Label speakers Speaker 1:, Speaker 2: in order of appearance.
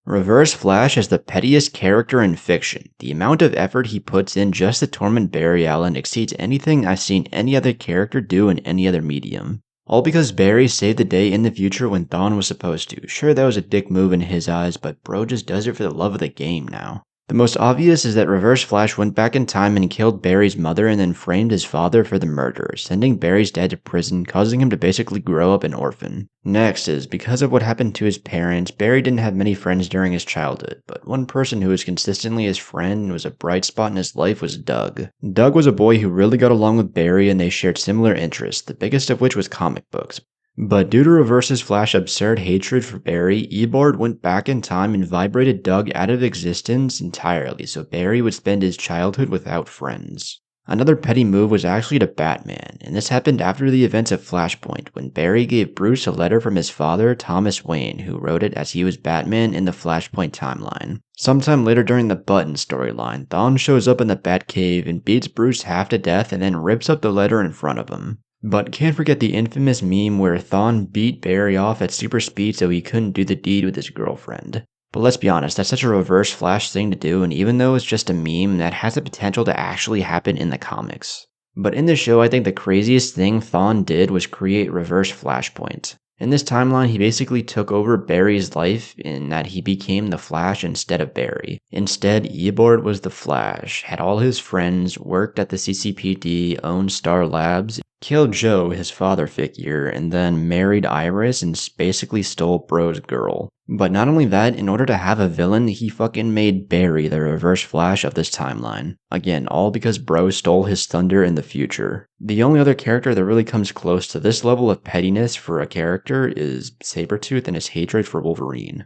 Speaker 1: Reverse Flash is the pettiest character in fiction. The amount of effort he puts in just to torment Barry Allen exceeds anything I've seen any other character do in any other medium. All because Barry saved the day in the future when Thawne was supposed to. Sure, that was a dick move in his eyes, but bro just does it for the love of the game now. The most obvious is that Reverse Flash went back in time and killed Barry's mother and then framed his father for the murder, sending Barry's dad to prison, causing him to basically grow up an orphan. Next is, because of what happened to his parents, Barry didn't have many friends during his childhood, but one person who was consistently his friend and was a bright spot in his life was Doug. Doug was a boy who really got along with Barry and they shared similar interests, the biggest of which was comic books. But due to Reverse Flash's absurd hatred for Barry, Eobard went back in time and vibrated Doug out of existence entirely so Barry would spend his childhood without friends. Another petty move was actually to Batman, and this happened after the events of Flashpoint, when Barry gave Bruce a letter from his father, Thomas Wayne, who wrote it as he was Batman in the Flashpoint timeline. Sometime later during the Button storyline, Thawne shows up in the Batcave and beats Bruce half to death and then rips up the letter in front of him. But can't forget the infamous meme where Thawne beat Barry off at super speed so he couldn't do the deed with his girlfriend. But let's be honest, that's such a Reverse Flash thing to do, and even though it's just a meme, that has the potential to actually happen in the comics. But in the show, I think the craziest thing Thawne did was create Reverse Flashpoint. In this timeline, he basically took over Barry's life in that he became the Flash instead of Barry. Instead, Eobard was the Flash, had all his friends, worked at the CCPD, owned Star Labs, killed Joe, his father figure, and then married Iris and basically stole Bro's girl. But not only that, in order to have a villain, he fucking made Barry the Reverse Flash of this timeline. Again, all because Bro stole his thunder in the future. The only other character that really comes close to this level of pettiness for a character is Sabretooth and his hatred for Wolverine.